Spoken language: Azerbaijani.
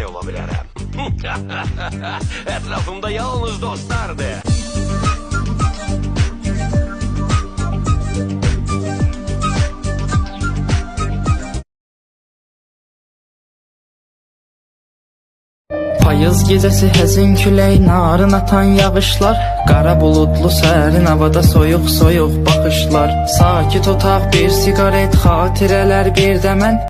mani ola bilərəm. Ətrafımda yalnız dostlardır. Payız gecəsi həzin külək, narın atan yağışlar, qara buludlu sərin havada soyuq soyuq baxışlar. Sakit otaq, bir siqaret, xatirələr bir də mən.